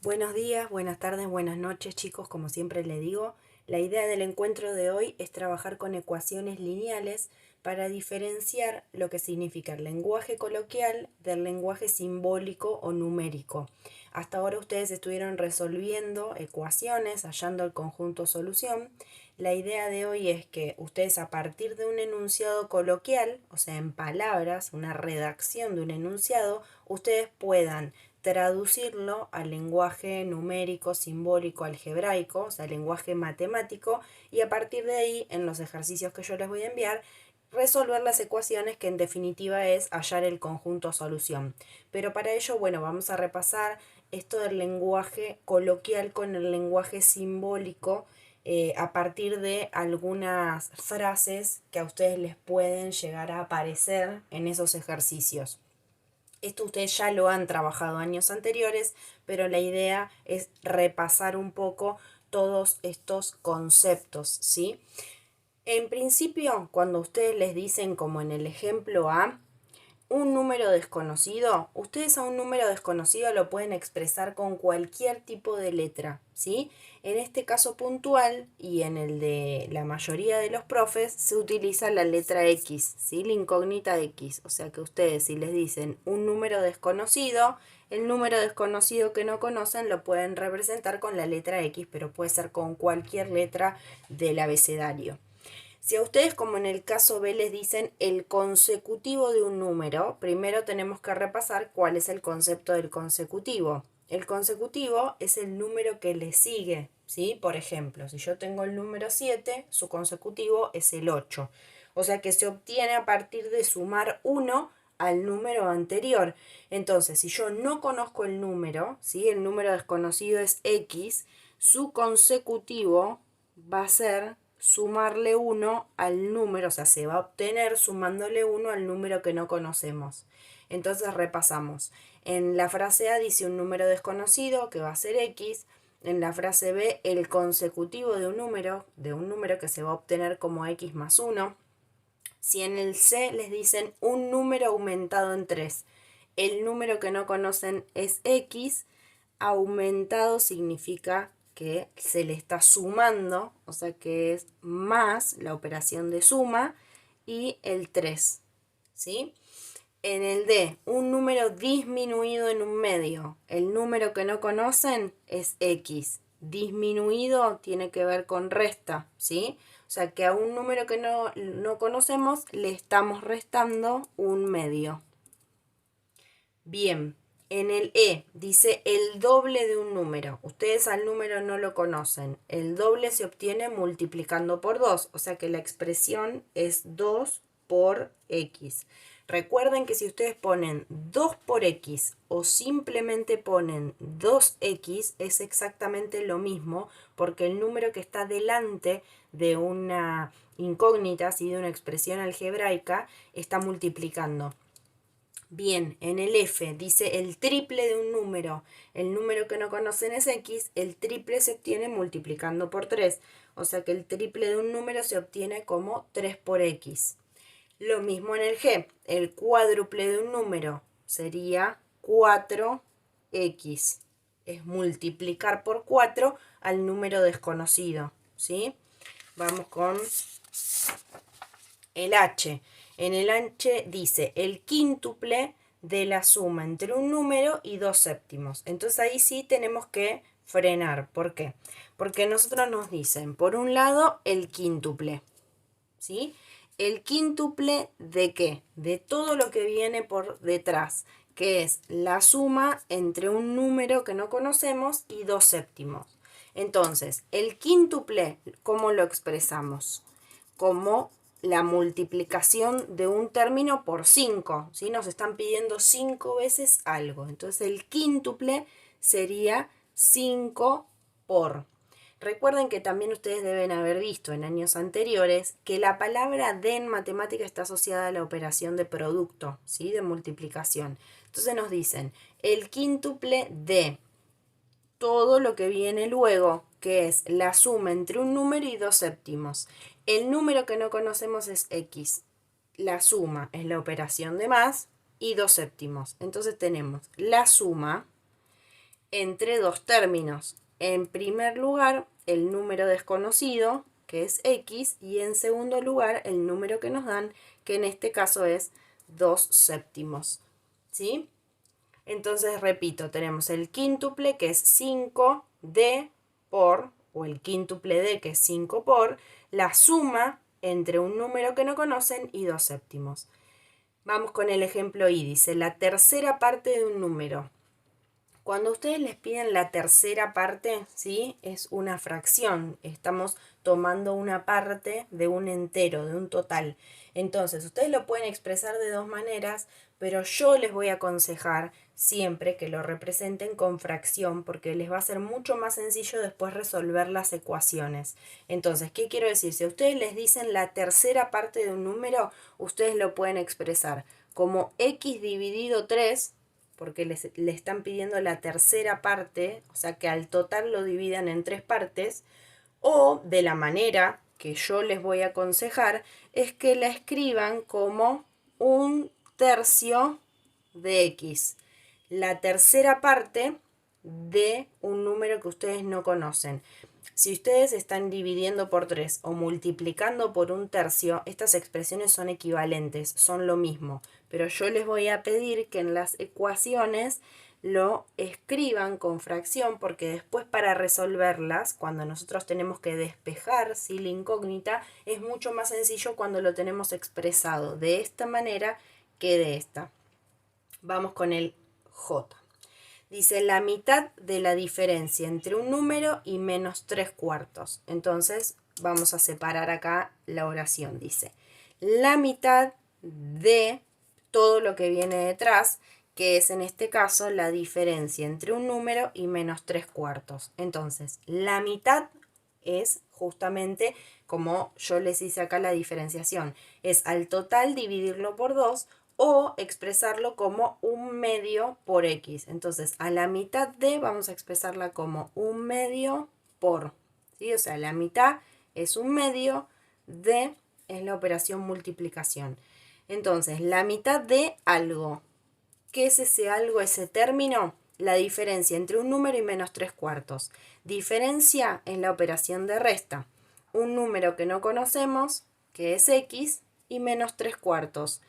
Buenos días, buenas tardes, buenas noches, chicos. Como siempre les digo, la idea del encuentro de hoy es trabajar con ecuaciones lineales para diferenciar lo que significa el lenguaje coloquial del lenguaje simbólico o numérico. Hasta ahora ustedes estuvieron resolviendo ecuaciones, hallando el conjunto solución. La idea de hoy es que ustedes, a partir de un enunciado coloquial, o sea, en palabras, una redacción de un enunciado, ustedes puedan traducirlo al lenguaje numérico, simbólico, algebraico, o sea, lenguaje matemático, y a partir de ahí, en los ejercicios que yo les voy a enviar, resolver las ecuaciones, que en definitiva es hallar el conjunto solución. Pero para ello, bueno, vamos a repasar esto del lenguaje coloquial con el lenguaje simbólico, a partir de algunas frases que a ustedes les pueden llegar a aparecer en esos ejercicios. Esto ustedes ya lo han trabajado años anteriores, pero la idea es repasar un poco todos estos conceptos, ¿sí? En principio, cuando ustedes les dicen, como en el ejemplo A, un número desconocido, ustedes a un número desconocido lo pueden expresar con cualquier tipo de letra, ¿sí? En este caso puntual y en el de la mayoría de los profes se utiliza la letra X, ¿sí? La incógnita X. O sea que ustedes, si les dicen un número desconocido, el número desconocido que no conocen lo pueden representar con la letra X, pero puede ser con cualquier letra del abecedario. Si a ustedes, como en el caso B, les dicen el consecutivo de un número, primero tenemos que repasar cuál es el concepto del consecutivo. El consecutivo es el número que le sigue, ¿sí? Por ejemplo, si yo tengo el número 7, su consecutivo es el 8. O sea que se obtiene a partir de sumar 1 al número anterior. Entonces, si yo no conozco el número, ¿sí? El número desconocido es X, su consecutivo va a ser sumarle 1 al número, o sea, se va a obtener sumándole 1 al número que no conocemos. Entonces repasamos. En la frase A dice un número desconocido, que va a ser X. En la frase B, el consecutivo de un número que se va a obtener como X más 1. Si en el C les dicen un número aumentado en 3, el número que no conocen es X, aumentado significa que se le está sumando, o sea que es más la operación de suma, y el 3, ¿sí? En el D, un número disminuido en un medio. El número que no conocen es X. Disminuido tiene que ver con resta, ¿sí? O sea que a un número que no conocemos le estamos restando un medio. Bien, en el E dice el doble de un número. Ustedes al número no lo conocen. El doble se obtiene multiplicando por 2, o sea que la expresión es 2 por X. Recuerden que si ustedes ponen 2 por X o simplemente ponen 2X es exactamente lo mismo, porque el número que está delante de una incógnita, ¿sí? De una expresión algebraica, está multiplicando. Bien, en el F dice el triple de un número. El número que no conocen es X, el triple se obtiene multiplicando por 3. O sea que el triple de un número se obtiene como 3 por X. Lo mismo en el G, el cuádruple de un número sería 4X. Es multiplicar por 4 al número desconocido, ¿sí? Vamos con el H. En el H dice el quíntuple de la suma entre un número y 2 séptimos. Entonces ahí sí tenemos que frenar. ¿Por qué? Porque nosotros nos dicen, por un lado, el quíntuple, ¿sí? ¿El quíntuple de qué? De todo lo que viene por detrás, que es la suma entre un número que no conocemos y 2 séptimos. Entonces, el quíntuple, ¿cómo lo expresamos? Como la multiplicación de un término por 5, ¿sí? Nos están pidiendo 5 veces algo. Entonces el quíntuple sería 5 por. Recuerden que también ustedes deben haber visto en años anteriores que la palabra de en matemática está asociada a la operación de producto, ¿sí? De multiplicación. Entonces nos dicen el quíntuple de todo lo que viene luego, que es la suma entre un número y 2 séptimos. El número que no conocemos es X. La suma es la operación de más y 2 séptimos. Entonces tenemos la suma entre dos términos. En primer lugar, el número desconocido, que es x, y en segundo lugar, el número que nos dan, que en este caso es 2 séptimos. ¿Sí? Entonces, repito, tenemos el quíntuple, que es 5d por, o el quíntuple d, que es 5 por, la suma entre un número que no conocen y 2 séptimos. Vamos con el ejemplo y dice, la tercera parte de un número. Cuando ustedes les piden la tercera parte, ¿sí? Es una fracción. Estamos tomando una parte de un entero, de un total. Entonces, ustedes lo pueden expresar de dos maneras, pero yo les voy a aconsejar siempre que lo representen con fracción, porque les va a ser mucho más sencillo después resolver las ecuaciones. Entonces, ¿qué quiero decir? Si a ustedes les dicen la tercera parte de un número, ustedes lo pueden expresar como x dividido 3, porque le están pidiendo la tercera parte, o sea que al total lo dividan en 3 partes, o de la manera que yo les voy a aconsejar, es que la escriban como un tercio de x, la tercera parte de un número que ustedes no conocen. Si ustedes están dividiendo por 3 o multiplicando por un tercio, estas expresiones son equivalentes, son lo mismo. Pero yo les voy a pedir que en las ecuaciones lo escriban con fracción, porque después para resolverlas, cuando nosotros tenemos que despejar ¿sí? la incógnita, es mucho más sencillo cuando lo tenemos expresado de esta manera que de esta. Vamos con el J. Dice la mitad de la diferencia entre un número y menos 3 cuartos. Entonces vamos a separar acá la oración. Dice la mitad de todo lo que viene detrás, que es en este caso la diferencia entre un número y menos 3 cuartos. Entonces la mitad es justamente como yo les hice acá la diferenciación. Es al total dividirlo por 2 o expresarlo como un medio por x. Entonces, a la mitad de vamos a expresarla como un medio por, ¿sí? O sea, la mitad es un medio, de es la operación multiplicación. Entonces, la mitad de algo. ¿Qué es ese algo, ese término? La diferencia entre un número y menos 3 cuartos. Diferencia es la operación de resta. Un número que no conocemos, que es x, y menos 3 cuartos.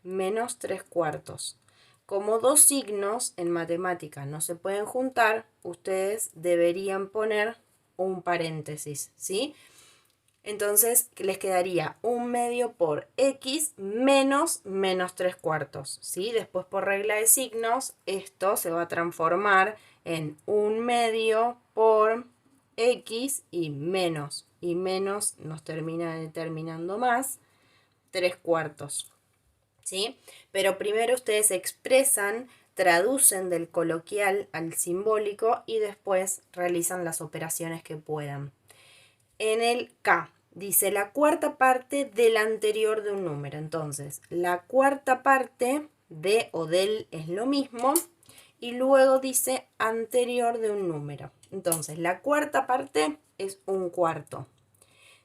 Menos 3 cuartos. Como dos signos en matemática no se pueden juntar, ustedes deberían poner un paréntesis, ¿sí? Entonces les quedaría un medio por x menos menos 3 cuartos, ¿sí? Después por regla de signos, esto se va a transformar en un medio por x y menos nos termina determinando más 3 cuartos, ¿sí? Pero primero ustedes expresan, traducen del coloquial al simbólico y después realizan las operaciones que puedan. En el K dice la cuarta parte del anterior de un número. Entonces, la cuarta parte de o del es lo mismo y luego dice anterior de un número. Entonces, la cuarta parte es un cuarto.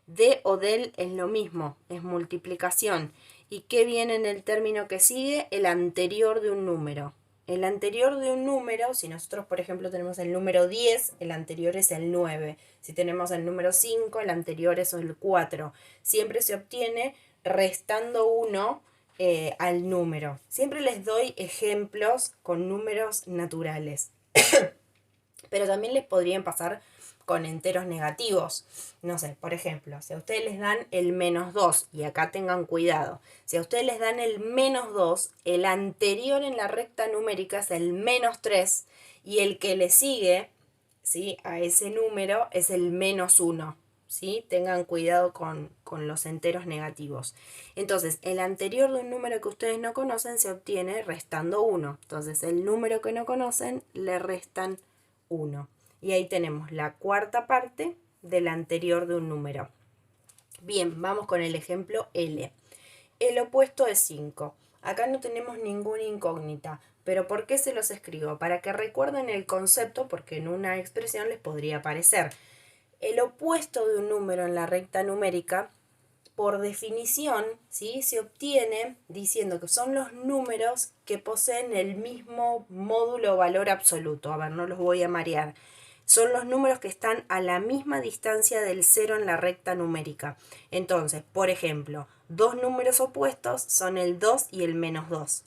De o del es lo mismo, es multiplicación. ¿Y qué viene en el término que sigue? El anterior de un número. El anterior de un número, si nosotros por ejemplo tenemos el número 10, el anterior es el 9. Si tenemos el número 5, el anterior es el 4. Siempre se obtiene restando 1 al número. Siempre les doy ejemplos con números naturales. Pero también les podrían pasar con enteros negativos. No sé, por ejemplo, si a ustedes les dan el menos 2, y acá tengan cuidado, si a ustedes les dan el menos 2, el anterior en la recta numérica es el menos 3, y el que le sigue, ¿sí? A ese número es el menos 1. ¿Sí? Tengan cuidado con los enteros negativos. Entonces, el anterior de un número que ustedes no conocen se obtiene restando 1. Entonces, el número que no conocen le restan 1. Y ahí tenemos la cuarta parte del anterior de un número. Bien, vamos con el ejemplo L. El opuesto es 5. Acá no tenemos ninguna incógnita. ¿Pero por qué se los escribo? Para que recuerden el concepto, porque en una expresión les podría aparecer. El opuesto de un número en la recta numérica, por definición, ¿sí?, se obtiene diciendo que son los números que poseen el mismo módulo o valor absoluto. A ver, no los voy a marear. Son los números que están a la misma distancia del cero en la recta numérica. Entonces, por ejemplo, dos números opuestos son el 2 y el menos 2.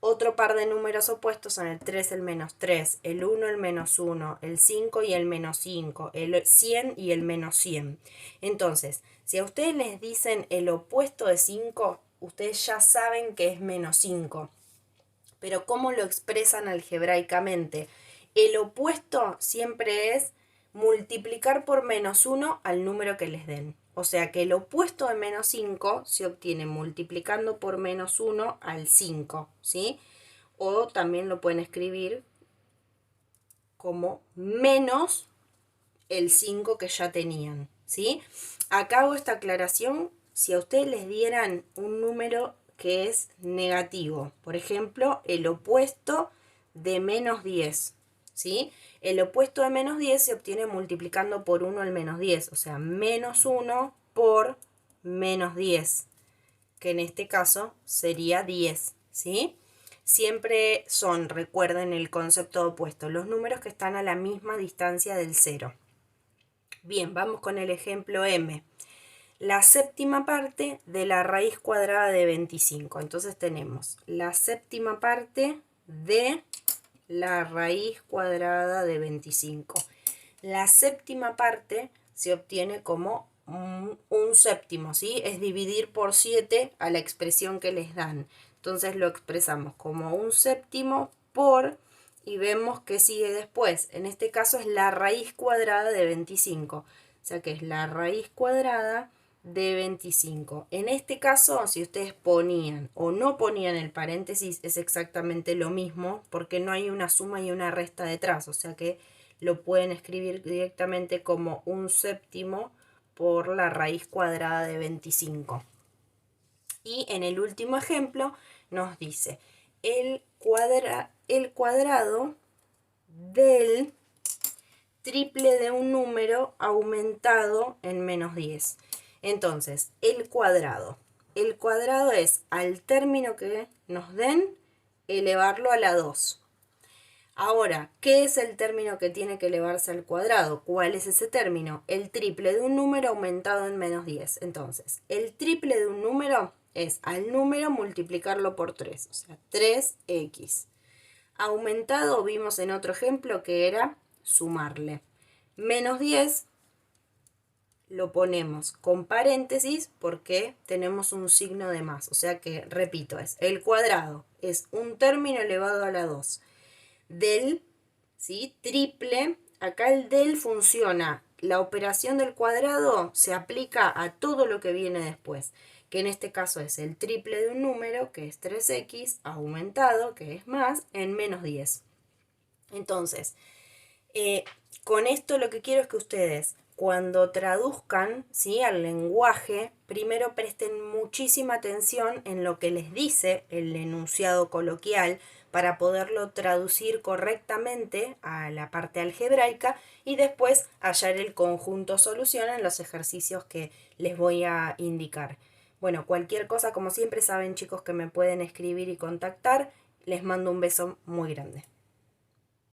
Otro par de números opuestos son el 3, el menos 3, el 1, el menos 1, el 5 y el menos 5, el 100 y el menos 100. Entonces, si a ustedes les dicen el opuesto de 5, ustedes ya saben que es menos 5. Pero ¿cómo lo expresan algebraicamente? El opuesto siempre es multiplicar por menos 1 al número que les den. O sea que el opuesto de menos 5 se obtiene multiplicando por menos 1 al 5, ¿sí? O también lo pueden escribir como menos el 5 que ya tenían, ¿sí? Acá hago esta aclaración. Si a ustedes les dieran un número que es negativo, por ejemplo, el opuesto de menos 10, ¿sí? El opuesto de menos 10 se obtiene multiplicando por 1 al menos 10, o sea, menos 1 por menos 10, que en este caso sería 10, ¿sí? Siempre son, recuerden el concepto de opuesto, los números que están a la misma distancia del cero. Bien, vamos con el ejemplo M. La séptima parte de la raíz cuadrada de 25. Entonces tenemos la séptima parte de la raíz cuadrada de 25. La séptima parte se obtiene como un séptimo, ¿sí? Es dividir por 7 a la expresión que les dan. Entonces lo expresamos como un séptimo por, y vemos que sigue después. En este caso es la raíz cuadrada de 25. O sea que es la raíz cuadrada de 25. En este caso, si ustedes ponían o no ponían el paréntesis, es exactamente lo mismo, porque no hay una suma y una resta detrás. O sea que lo pueden escribir directamente como un séptimo por la raíz cuadrada de 25. Y en el último ejemplo nos dice el cuadrado del triple de un número aumentado en menos 10. Entonces, el cuadrado. El cuadrado es al término que nos den, elevarlo a la 2. Ahora, ¿qué es el término que tiene que elevarse al cuadrado? ¿Cuál es ese término? El triple de un número aumentado en menos 10. Entonces, el triple de un número es al número multiplicarlo por 3, o sea, 3x. Aumentado vimos en otro ejemplo que era sumarle. Menos 10 lo ponemos con paréntesis porque tenemos un signo de más. O sea que, repito, es el cuadrado. Es un término elevado a la 2. Del, ¿sí?, triple. Acá el del funciona. La operación del cuadrado se aplica a todo lo que viene después. Que en este caso es el triple de un número, que es 3x, aumentado, que es más, en menos 10. Entonces, con esto lo que quiero es que ustedes, cuando traduzcan, ¿sí?, al lenguaje, primero presten muchísima atención en lo que les dice el enunciado coloquial para poderlo traducir correctamente a la parte algebraica y después hallar el conjunto solución en los ejercicios que les voy a indicar. Bueno, cualquier cosa, como siempre saben, chicos, que me pueden escribir y contactar. Les mando un beso muy grande.